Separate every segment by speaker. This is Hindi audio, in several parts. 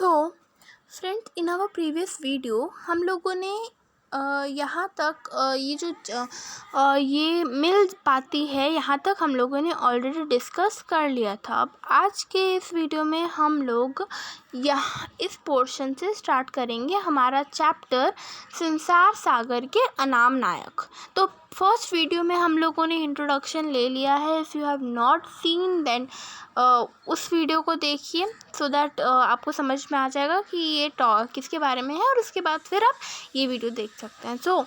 Speaker 1: So friend, in our previous video हम लोगों ने यहाँ तक ये मिल पाती है यहाँ तक हम लोगों ने ऑलरेडी डिस्कस कर लिया था। अब आज के इस वीडियो में हम लोग यहाँ इस पोर्शन से स्टार्ट करेंगे हमारा चैप्टर संसार सागर के अनाम नायक। तो फर्स्ट वीडियो में हम लोगों ने इंट्रोडक्शन ले लिया है। If you have not seen then उस वीडियो को देखिए सो दैट आपको समझ में आ जाएगा कि ये किसके बारे में है, और उसके बाद फिर आप ये वीडियो देख सकते हैं। सो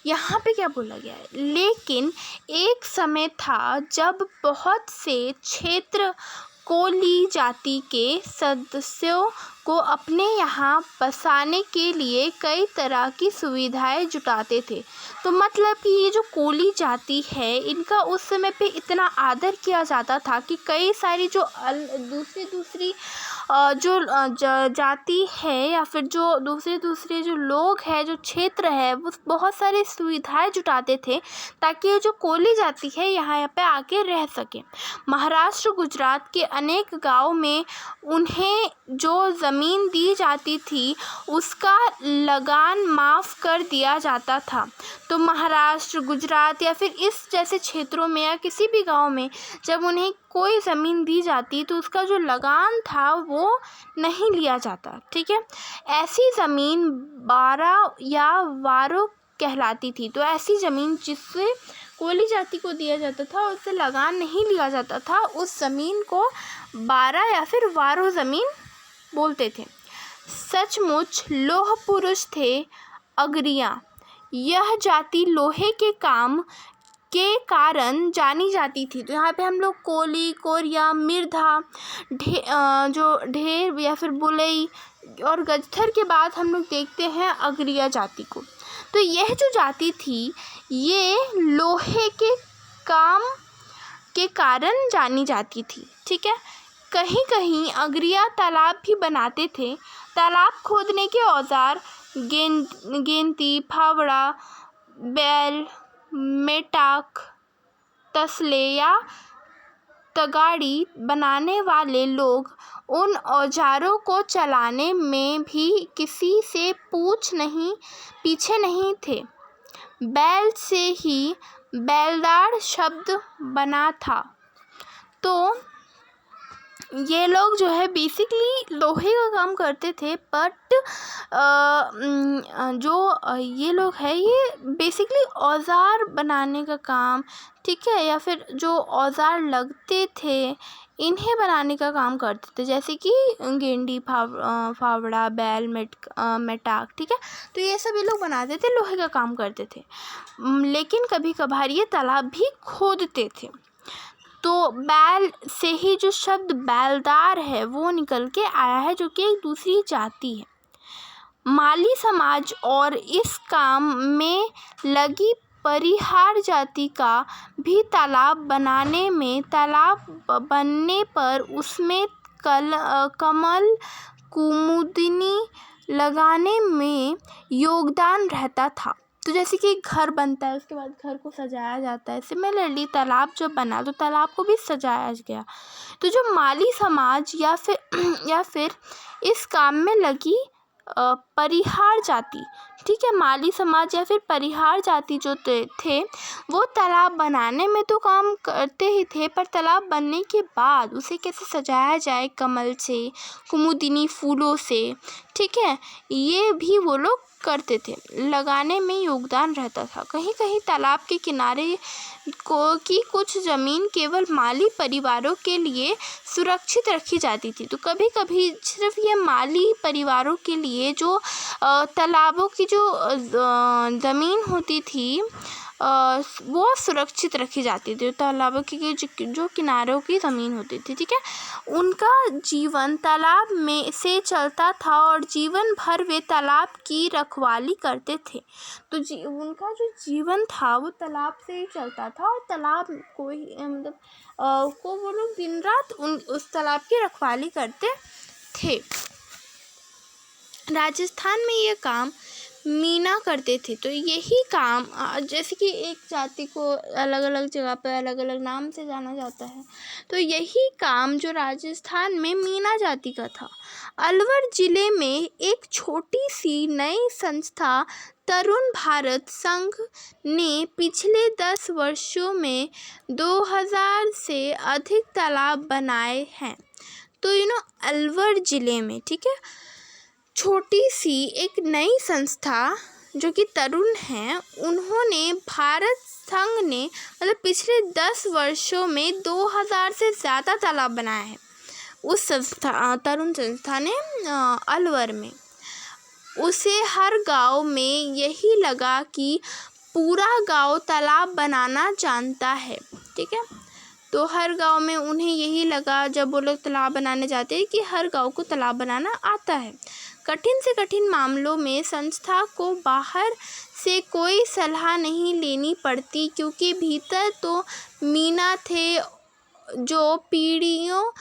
Speaker 1: यहाँ पे क्या बोला गया है, लेकिन एक समय था जब बहुत से क्षेत्र कोली जाति के सदस्यों को अपने यहाँ बसाने के लिए कई तरह की सुविधाएं जुटाते थे। तो मतलब कि ये जो कोली जाति है इनका उस समय पे इतना आदर किया जाता था कि कई सारी जो दूसरी जाति है या फिर जो दूसरे जो लोग हैं, जो क्षेत्र है, वो बहुत सारी सुविधाएं जुटाते थे ताकि ये जो कोली जाति है यहाँ पे आके रह सके। महाराष्ट्र गुजरात के अनेक गांव में उन्हें जो ज़मीन दी जाती थी उसका लगान माफ़ कर दिया जाता था। तो महाराष्ट्र, गुजरात या फिर इस जैसे क्षेत्रों में या किसी भी गांव में जब उन्हें कोई ज़मीन दी जाती तो उसका जो लगान था वो नहीं लिया जाता। ठीक है, ऐसी ज़मीन बारा या वारो कहलाती थी। तो ऐसी ज़मीन जिससे कोली जाति को दिया जाता था और उससे लगान नहीं लिया जाता था, उस ज़मीन को बारा या फिर वारो ज़मीन बोलते थे। सचमुच लोह पुरुष थे अगरिया। यह जाति लोहे के काम के कारण जानी जाती थी। तो यहाँ पे हम लोग कोली, कोरिया, मिर्धा, ढेर या फिर बुलई और गजथर के बाद हम लोग देखते हैं अगरिया जाति को। तो यह जो जाति थी ये लोहे के काम के कारण जानी जाती थी। ठीक है, कहीं कहीं अगरिया तालाब भी बनाते थे। तालाब खोदने के औजार गेंती, फावड़ा, बैल, मेटाक, तसले या तगाड़ी बनाने वाले लोग उन औजारों को चलाने में भी किसी से पीछे नहीं थे। बैल से ही बैलदार शब्द बना था। तो ये लोग जो है बेसिकली लोहे का काम करते थे, बट जो ये लोग है ये बेसिकली औज़ार बनाने का काम, ठीक है, या फिर जो औज़ार लगते थे इन्हें बनाने का काम करते थे, जैसे कि गेंडी, फावड़ा, बैल, मेटाक। ठीक है, तो ये सब ये लोग बनाते थे, लोहे का काम करते थे। लेकिन कभी कभार ये तालाब भी खोदते थे। तो बैल से ही जो शब्द बैलदार है वो निकल के आया है, जो कि एक दूसरी जाति है। माली समाज और इस काम में लगी परिहार जाति का भी तालाब बनने पर उसमें कमल कुमुदिनी लगाने में योगदान रहता था। तो जैसे कि घर बनता है उसके बाद घर को सजाया जाता है, सिमिलरली तालाब जब बना तो तालाब को भी सजाया गया। तो जो माली समाज या फिर इस काम में लगी परिहार जाति, ठीक है, माली समाज या फिर परिहार जाति जो थे वो तालाब बनाने में तो काम करते ही थे, पर तालाब बनने के बाद उसे कैसे सजाया जाए, कमल से, कुमुदिनी फूलों से, ठीक है, ये भी वो लोग करते थे, लगाने में योगदान रहता था। कहीं कहीं तालाब के किनारे की कुछ ज़मीन केवल माली परिवारों के लिए सुरक्षित रखी जाती थी। तो कभी कभी सिर्फ ये माली परिवारों के लिए जो तालाबों की जो ज़मीन होती थी वो सुरक्षित रखी जाती थी। तालाबों की जो किनारों की ज़मीन होती थी, ठीक है, उनका जीवन तालाब में से चलता था और जीवन भर वे तालाब की रखवाली करते थे। तो उनका जो जीवन था वो तालाब से ही चलता था और तालाब को ही को वो लोग दिन रात उस तालाब की रखवाली करते थे। राजस्थान में ये काम मीना करते थे। तो यही काम जैसे कि एक जाति को अलग अलग जगह पर अलग अलग नाम से जाना जाता है, तो यही काम जो राजस्थान में मीना जाति का था। अलवर जिले में एक छोटी सी नई संस्था तरुण भारत संघ ने पिछले 10 वर्षों में 2000 से अधिक तालाब बनाए हैं। तो अलवर जिले में, ठीक है, छोटी सी एक नई संस्था जो कि तरुण है, उन्होंने भारत संघ ने मतलब पिछले 10 वर्षों में 2000 से ज़्यादा तालाब बनाए हैं। उस संस्था तरुण संस्था ने अलवर में, उसे हर गांव में यही लगा कि पूरा गांव तालाब बनाना जानता है, ठीक है। तो हर गांव में उन्हें यही लगा, जब वो लोग तालाब बनाने जाते हैं, कि हर गांव को तालाब बनाना आता है। कठिन से कठिन मामलों में संस्था को बाहर से कोई सलाह नहीं लेनी पड़ती, क्योंकि भीतर तो मीना थे जो पीढ़ियों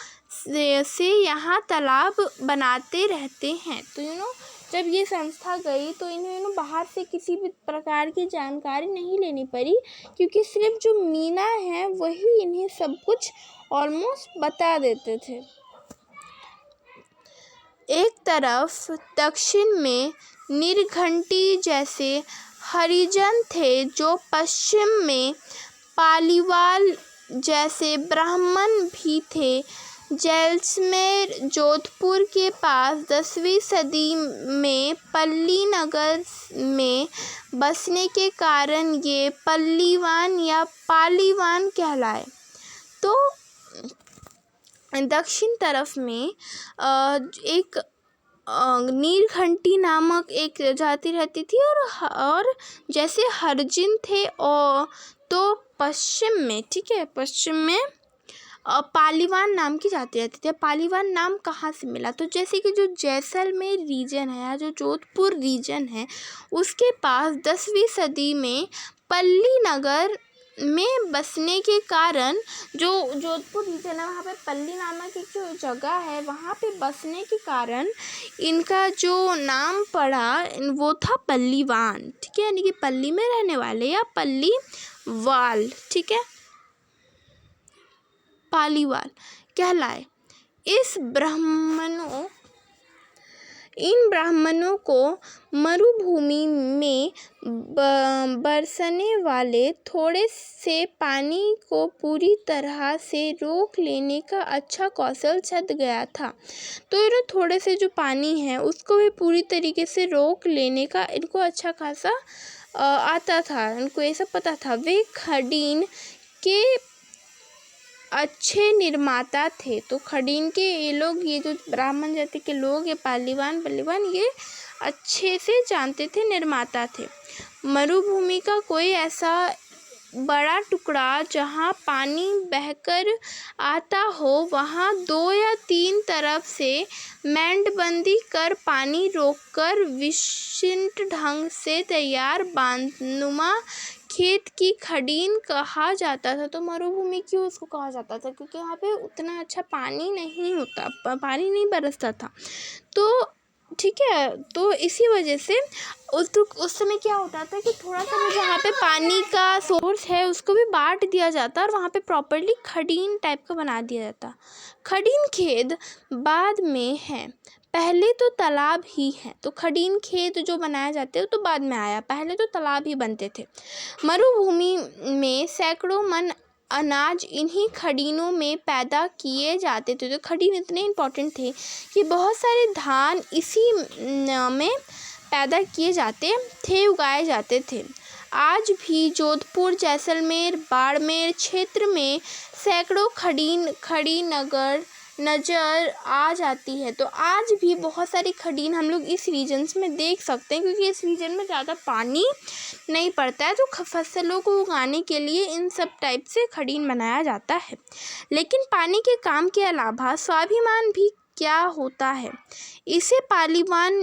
Speaker 1: से यहाँ तालाब बनाते रहते हैं। तो जब ये संस्था गई तो इन्हें बाहर से किसी भी प्रकार की जानकारी नहीं लेनी पड़ी, क्योंकि सिर्फ जो मीना है वही इन्हें सब कुछ ऑलमोस्ट बता देते थे। एक तरफ दक्षिण में नीलघंटी जैसे हरिजन थे, जो पश्चिम में पालीवाल जैसे ब्राह्मण भी थे। जैसलमेर जोधपुर के पास 10वीं सदी में पल्ली नगर में बसने के कारण ये पल्लीवान या पालीवान कहलाए। तो दक्षिण तरफ में एक नीलघंटी नामक एक जाति रहती थी, और जैसे हरिजन थे, और तो पश्चिम में, ठीक है, पश्चिम में पालीवान नाम की जाति रहती थी। पालीवान नाम कहाँ से मिला? तो जैसे कि जो जैसलमेर रीजन है या जो जोधपुर रीजन है, उसके पास 10वीं सदी में पल्ली नगर में बसने के कारण, जो जोधपुर रीजन है वहाँ पे पल्ली नामक एक जो जगह है, वहाँ पे बसने के कारण इनका जो नाम पड़ा वो था पल्लीवान, ठीक है, यानी कि पल्ली में रहने वाले या पल्लीवाल, ठीक है, पालीवाल कहलाए। इन ब्राह्मणों को मरुभूमि में बरसने वाले थोड़े से पानी को पूरी तरह से रोक लेने का अच्छा कौशल छद गया था। तो थोड़े से जो पानी है उसको भी पूरी तरीके से रोक लेने का इनको अच्छा खासा आता था, इनको ये सब पता था। वे खडीन के अच्छे निर्माता थे। तो खडीन के ये लोग, ये जो ब्राह्मण जाति के लोग, ये पालीवान ये अच्छे से जानते थे, निर्माता थे। मरुभूमि का कोई ऐसा बड़ा टुकड़ा जहाँ पानी बहकर आता हो, वहाँ 2 या 3 तरफ से मेंढबंदी कर पानी रोककर विशिष्ट ढंग से तैयार बांधनुमा खेत की खडीन कहा जाता था। तो मरुभूमि क्यों उसको कहा जाता था? क्योंकि वहाँ पे उतना अच्छा पानी नहीं होता, पानी नहीं बरसता था। तो ठीक है, तो इसी वजह से उस समय क्या होता था कि थोड़ा सा जहाँ पे पानी का सोर्स है उसको भी बांट दिया जाता और वहाँ पे प्रॉपर्ली खडीन टाइप का बना दिया जाता। खडीन खेत बाद में है, पहले तो तालाब ही है। तो खडीन खेत जो बनाए जाते हैं तो बाद में आया, पहले तो तालाब ही बनते थे। मरुभूमि में सैकड़ों मन अनाज इन्हीं खडीनों में पैदा किए जाते थे। तो खडीन इतने इम्पोर्टेंट थे कि बहुत सारे धान इसी में पैदा किए जाते थे, उगाए जाते थे। आज भी जोधपुर, जैसलमेर, बाड़मेर क्षेत्र में सैकड़ों खडीन नज़र आ जाती है। तो आज भी बहुत सारी खडीन हम लोग इस रीजन्स में देख सकते हैं, क्योंकि इस रीजन में ज़्यादा पानी नहीं पड़ता है, तो फसलों को उगाने के लिए इन सब टाइप से खडीन बनाया जाता है। लेकिन पानी के काम के अलावा स्वाभिमान भी क्या होता है, इसे पालीवान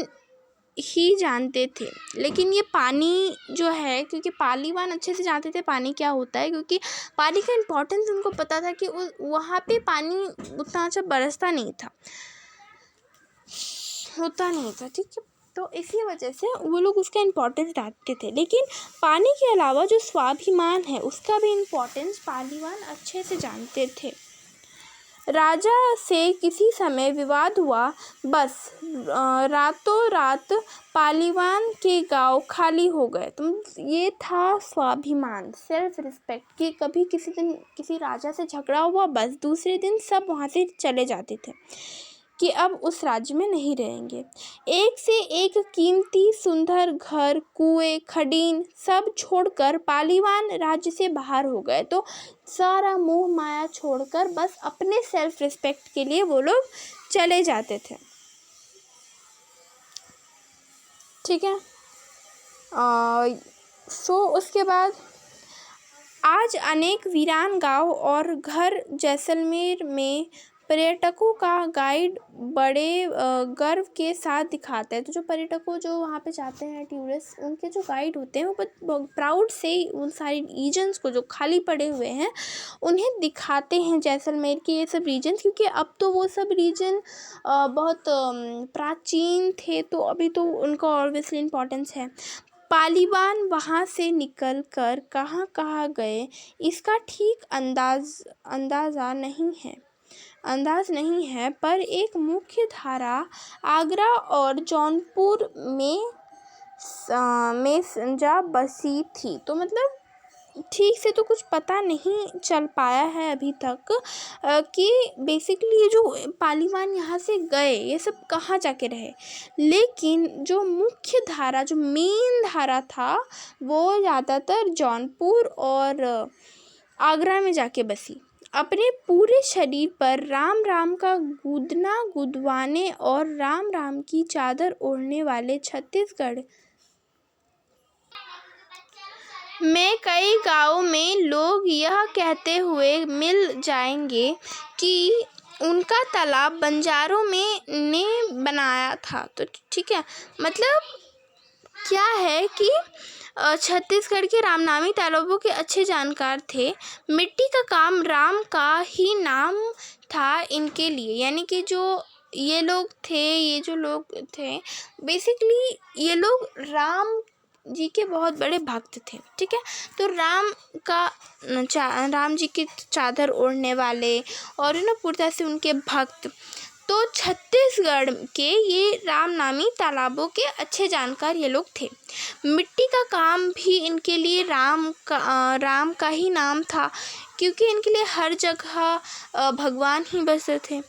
Speaker 1: ही जानते थे। लेकिन ये पानी जो है, क्योंकि पालीवान अच्छे से जानते थे पानी क्या होता है, क्योंकि पानी का इम्पोर्टेंस उनको पता था कि वहाँ पे पानी उतना अच्छा बरसता नहीं था, होता नहीं था, ठीक है। तो इसी वजह से वो लोग उसका इम्पोर्टेंस डालते थे। लेकिन पानी के अलावा जो स्वाभिमान है उसका भी इम्पोर्टेंस पालीवान अच्छे से जानते थे। राजा से किसी समय विवाद हुआ, बस रातों रात पालीवान के गांव खाली हो गए। तो ये था स्वाभिमान, सेल्फ रिस्पेक्ट, कि कभी किसी दिन किसी राजा से झगड़ा हुआ, बस दूसरे दिन सब वहाँ से चले जाते थे कि अब उस राज्य में नहीं रहेंगे। एक से एक कीमती सुंदर घर, कुएं, खडीन सब छोड़कर पालीवान राज्य से बाहर हो गए। तो सारा मोह माया छोड़कर बस अपने सेल्फ रिस्पेक्ट के लिए वो लोग चले जाते थे। ठीक है। उसके बाद आज अनेक वीरान गांव और घर जैसलमेर में पर्यटकों का गाइड बड़े गर्व के साथ दिखाता है। तो जो पर्यटकों जो वहाँ पे जाते हैं, टूरिस्ट, उनके जो गाइड होते हैं वो प्राउड से उन सारी रीजन्स को जो खाली पड़े हुए हैं उन्हें दिखाते हैं, जैसलमेर के ये सब रीजन्स। क्योंकि अब तो वो सब रीजन बहुत प्राचीन थे, तो अभी तो उनका ऑब्वियसली इम्पोर्टेंस है। पालीवान वहाँ से निकल कर कहाँ कहाँ गए इसका ठीक अंदाज़ा नहीं है, पर एक मुख्य धारा आगरा और जौनपुर में जा बसी थी। तो मतलब ठीक से तो कुछ पता नहीं चल पाया है अभी तक कि बेसिकली ये जो पालीवान यहाँ से गए ये सब कहाँ जाके रहे। लेकिन जो मुख्य धारा, जो मेन धारा था, वो ज़्यादातर जौनपुर और आगरा में जाके बसी। अपने पूरे शरीर पर राम राम का गूंदना गुदवाने और राम राम की चादर ओढ़ने वाले छत्तीसगढ़ में कई गाँवों में लोग यह कहते हुए मिल जाएंगे कि उनका तालाब बंजारों ने बनाया था। तो ठीक है, मतलब क्या है कि छत्तीसगढ़ के रामनामी तालाबों के अच्छे जानकार थे। मिट्टी का काम राम का ही नाम था इनके लिए, यानी कि जो ये लोग थे बेसिकली ये लोग राम जी के बहुत बड़े भक्त थे। ठीक है, तो राम जी की चादर ओढ़ने वाले और पूरी तरह से उनके भक्त, तो छत्तीसगढ़ के ये रामनामी तालाबों के अच्छे जानकार ये लोग थे। मिट्टी का काम भी इनके लिए राम का ही नाम था, क्योंकि इनके लिए हर जगह भगवान ही बसते थे।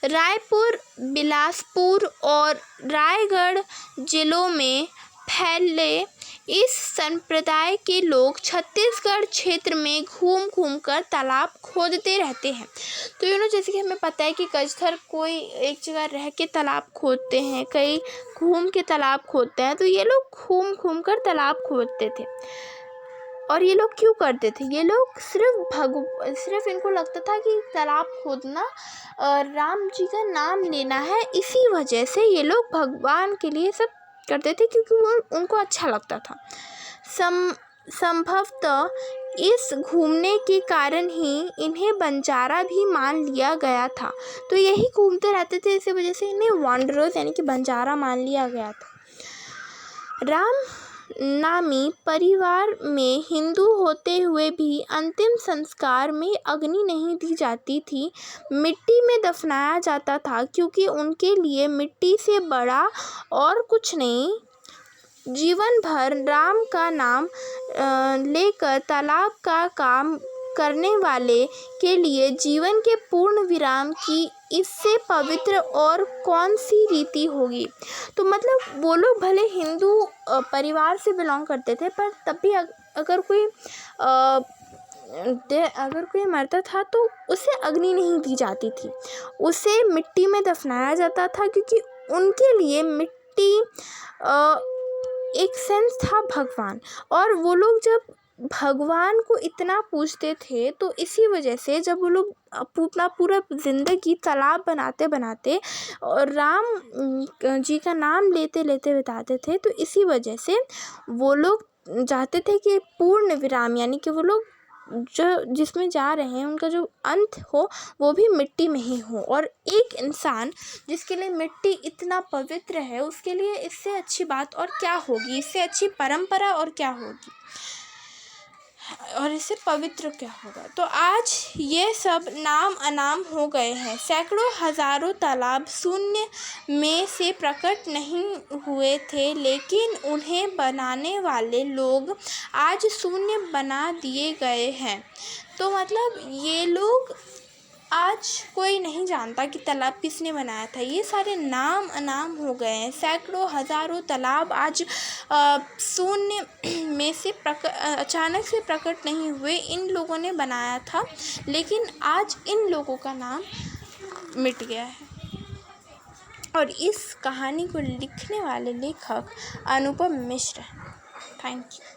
Speaker 1: रायपुर, बिलासपुर और रायगढ़ जिलों में फैले इस संप्रदाय के लोग छत्तीसगढ़ क्षेत्र में घूम कर तालाब खोदते रहते हैं। तो जैसे कि हमें पता है कि कजथर कोई एक जगह रह के तालाब खोदते हैं, कई घूम के तालाब खोदते हैं, तो ये लोग घूम कर तालाब खोदते थे। और ये लोग क्यों करते थे? ये लोग सिर्फ इनको लगता था कि तालाब खोदना राम जी का नाम लेना है, इसी वजह से ये लोग भगवान के लिए सब करते थे, क्योंकि वो उनको अच्छा लगता था। संभवतः इस घूमने के कारण ही इन्हें बंजारा भी मान लिया गया था। तो यही घूमते रहते थे, इसी वजह से इन्हें वांडरर्स यानी कि बंजारा मान लिया गया था। राम नामी परिवार में हिंदू होते हुए भी अंतिम संस्कार में अग्नि नहीं दी जाती थी, मिट्टी में दफनाया जाता था, क्योंकि उनके लिए मिट्टी से बड़ा और कुछ नहीं। जीवन भर राम का नाम लेकर तालाब का काम करने वाले के लिए जीवन के पूर्ण विराम की इससे पवित्र और कौन सी रीति होगी। तो मतलब वो लोग भले हिंदू परिवार से बिलोंग करते थे, पर तब भी अगर कोई मरता था तो उसे अग्नि नहीं दी जाती थी, उसे मिट्टी में दफनाया जाता था, क्योंकि उनके लिए मिट्टी एक सेंस था भगवान। और वो लोग जब भगवान को इतना पूजते थे, तो इसी वजह से जब वो लोग अपना पूरा ज़िंदगी तालाब बनाते और राम जी का नाम लेते बिताते थे, तो इसी वजह से वो लोग चाहते थे कि पूर्ण विराम यानी कि वो लोग जो जिसमें जा रहे हैं उनका जो अंत हो वो भी मिट्टी में ही हो। और एक इंसान जिसके लिए मिट्टी इतना पवित्र है, उसके लिए इससे अच्छी बात और क्या होगी, इससे अच्छी परंपरा और क्या होगी, और इससे पवित्र क्या होगा। तो आज ये सब नाम अनाम हो गए हैं। सैकड़ों हजारों तालाब शून्य में से प्रकट नहीं हुए थे, लेकिन उन्हें बनाने वाले लोग आज शून्य बना दिए गए हैं। तो मतलब ये लोग, आज कोई नहीं जानता कि तालाब किसने बनाया था। ये सारे नाम अनाम हो गए हैं। सैकड़ों हजारों तालाब आज शून्य में से अचानक से प्रकट नहीं हुए, इन लोगों ने बनाया था, लेकिन आज इन लोगों का नाम मिट गया है। और इस कहानी को लिखने वाले लेखक अनुपम मिश्र। Thank you.